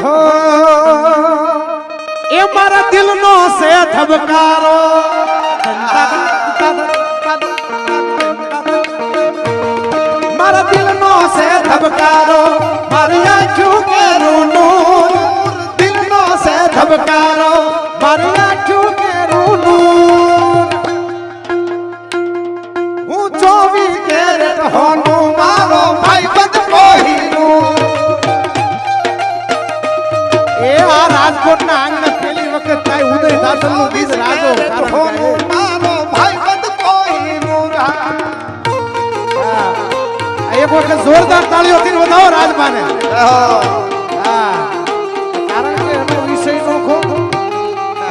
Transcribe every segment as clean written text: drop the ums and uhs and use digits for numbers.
હો એ મારા દિલનો છે ધબકારો મારા દિલનો છે ધબકારો મારી આંખું કેરું નૂર દિલનો છે ધબકારો મારી આંખું કેરું નૂર હું 24 કેરેટ હોનું મારો ભાઈ બંધ કોહીનું એ આ રાજકોટના આંગણે પહેલી વખત થાય ઉદય દાસનનું ગીત રાજો હોનું મારો ભાઈ બંધ કોહીનું એક વખત જોરદાર તાળીઓથી વધાવો રાજબાને કારણ કે એનો વિષય નોખો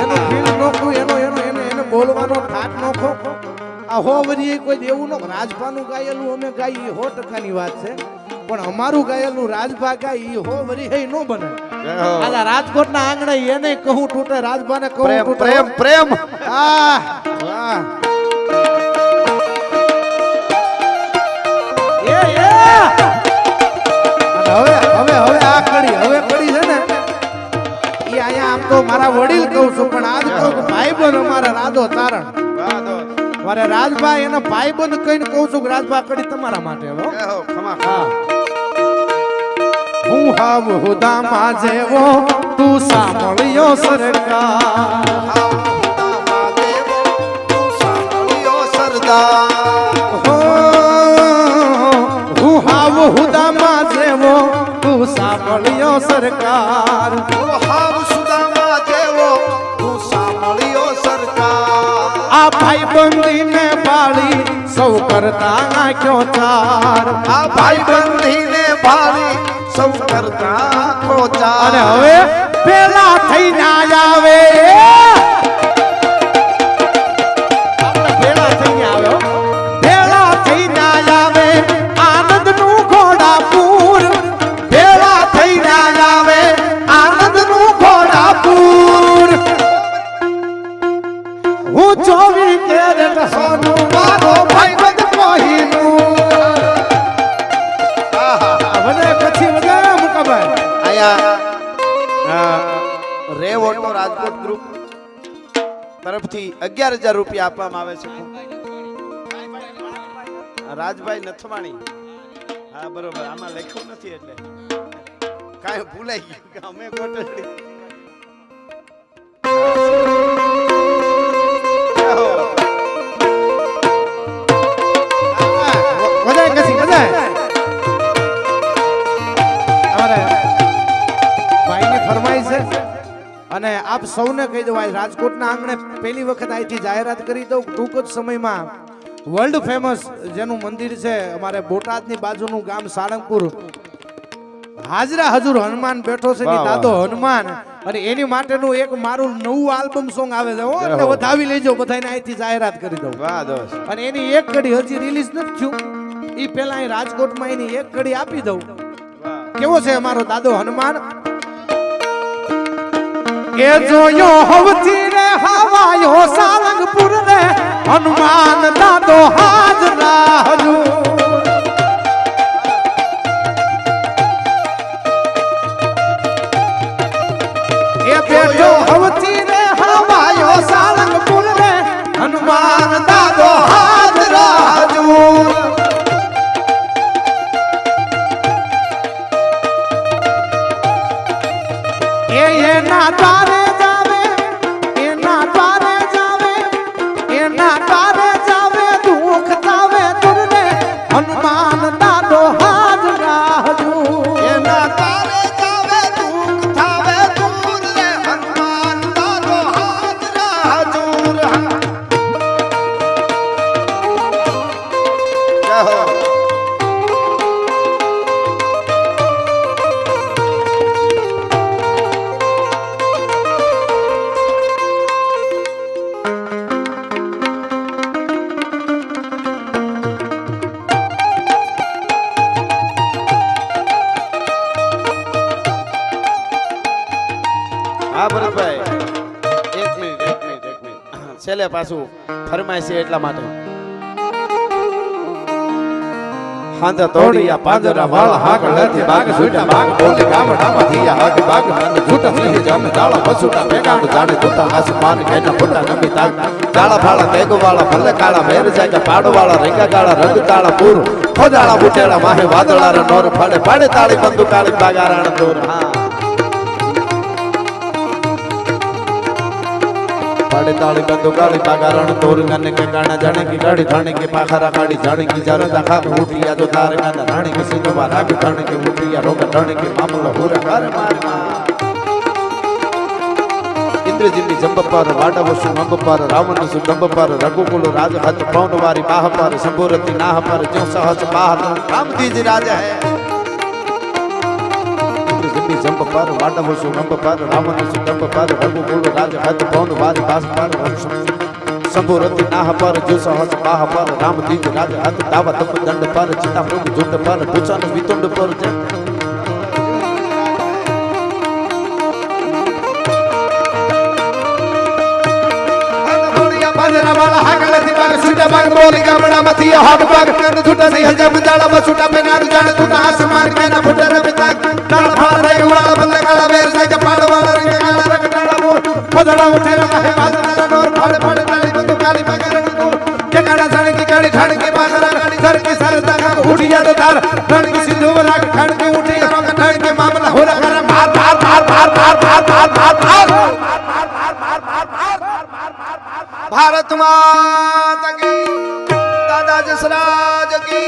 એનો ફીલ નોખો એને બોલવાનો ઠાટ નોખો આ હો વરી કોઈ દેવું નો રાજભાનું ગાયેલું અમે ગાઈએ 100% ની વાત છે પણ અમારું ગાયેલું રાજભા ગાય હો વરી હે નો બને આ રાજકોટના આંગણે એને કહું તૂટે રાજભાને કહું તૂટે પ્રેમ પ્રેમ વાહ હવે આ કડી છે ને ઈ આયા આમ તો મારા વડીલ કહું છું પણ આજ કહું ભાઈબંધ અમારા રાધો તારણ મારે રાજભાઈ એનો ભાઈબંધ કહીને કહું છું કે રાજભા કડી તમારા માટે હો ખમા હું હાવ હુદામાં જેવો તું સાંભળ્યો સરકાર હું હાવ હુદામાં જેવો તું સાંભળ્યો સરકાર હાવ સુદામા જેવો તું સાંભળ્યો સરકાર આ ભાઈબંધીને બાળી સૌ કરતા નાખ્યો ચાર આ ભાઈબંધીને બાળી સૌ કરતા નાખ્યો ચાર અને હવે પેલા થઈ ના આવે રેવ ઓટો રાજકોટ ગ્રુપ તરફથી 11,000 રૂપિયા આપવામાં આવે છે રાજભાઈ નથવાણી હા બરોબર આમાં લખ્યું નથી એટલે કાંઈ ભૂલાઈ ગયું કે અમે ગોટડી અને આપ સૌને કહી દઉં રાજકોટના આંગણે પહેલી વખત અહીંથી જાહેરાત કરી દઉં ટૂંક જ સમયમાં વર્લ્ડ ફેમસ જેનું મંદિર છે અમારે બોટાદની બાજુનું ગામ સાળંગપુર હાજરા હજુર હનુમાન બેઠો છે કે દાદો હનુમાન અને એની માટેનું એક મારું નવું આલ્બમ સોંગ આવે છે એટલે વધાવી લેજો બધાને અહીંથી જાહેરાત કરી દઉં અને એની એક કડી હજી રિલીઝ નથી થયું એ પહેલા અહીં રાજકોટમાં એની એક કડી આપી દઉં કેવો છે અમારો દાદો હનુમાન એ જોયો હવથી રે હવાયો સારંગપુર રે હનુમાન દાદો હાજરા હજુર એ બેઠો હવથી રે હવાયો સારંગપુર રે હનુમાન દાદો હાજરા હજુર એના તારે જાવે દુઃખ તાવે તુરને હનુમાન દાદો હાજરા હજુર એના તારે જાવે દુઃખ થાવે તુરને હનુમાન દાદો હાજરા હજુર જય હો હા ભરતભાઈ એક મિનિટ છેલ્લે પાછું ફરમાય છે એટલા માટે હાંધા તોડિયા પાંજરા વાળા હાક લથી બાગ છૂટા બાગ બોલે ગામડામાં થયા હાક બાગ મને છૂટા થઈ જમે દાળા બસુટા ભેગાનું જાણે તૂટા આસમાન કેના ફોટા નમી તાગ દાળા ફાળા તેગો વાળા ભલે કાળા મેર જાય પાડો વાળા રેગા કાળા રંગ તાળા પૂર ખોદાળા બુટેડા માહે વાદળા ર નોર ફાડે પાડે તાળી બંદુ કાળી બાગારાણ દૂર હા पाड़े ताली बंदो गाड़ी बागारण तोर गन्ने के गाना जाने की गाड़ी थाने के पाखरा गाड़ी जाने की जरा दखा उठिया तो तार गाना रानी के सिंह वाला के थाने के उठिया रोका थाने के मामला पूरा कर मारना इंद्रजिनी जंब पर वाडा वसु मंब पर रावण सु डंब पर रघुकुल राज हत पौन वारी बाह पर संबोरति नाह पर जो सहस बाहर राम दीज राजा है इंद्रजिनी जंब पर वाडा वसु मंब पर रावण सु डंब पर रघुकुल राज हत पौन वारी बाह पर संबोरति नाह पर जो सहस बाह पर राम दीज राज हत दावत दंड पर चिता प्रभु झुंड पर भूषण वितुंड पर वाला हागल दिमाग छूटा बाग बोली गामड़ा मथिया हाग बाग कन छूटा से हजम जाला बसुटा पे नार जाने छूटा आसमान के ना फुटे रे बिताक डाल फाड़ रे वाला बल्ले काला बेर से के पाड़ वाला रे काला रंग डाला मोर खदड़ा उठे रे काहे बाज डाला नोर फाड़ फाड़ डाली बंदू काली बागरण को के काड़ा जाने की गाड़ी ठाड़ के बागरा गाड़ी सर के सर तक उठिया तो तार रण की सिंधु वाला ठाड़ के उठिया रोक ठाड़ के मामला हो रहा कर मार मार मार मार मार मार मार मार मार भारत माता की दादा जसराज की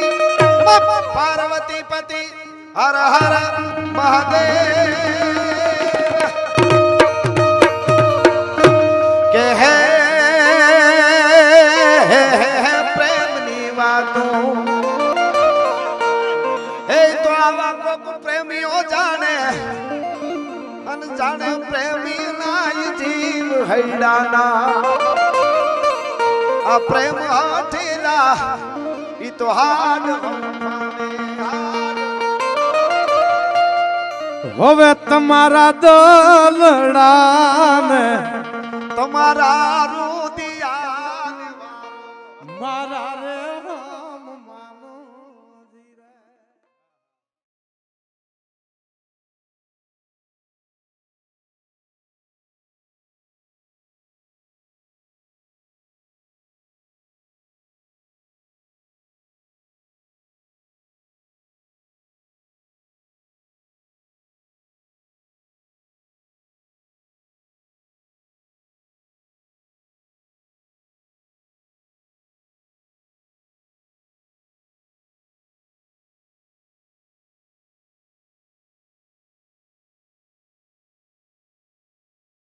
पार्वती पति हर हर महादेव के है प्रेम निवातों हे तो आवा को प्रेमियों जाने अनजाने प्रेमी नाय जीव हैडाना प्रेम हाथीला ई तो हाड હવે તમારા દલડાને તમારા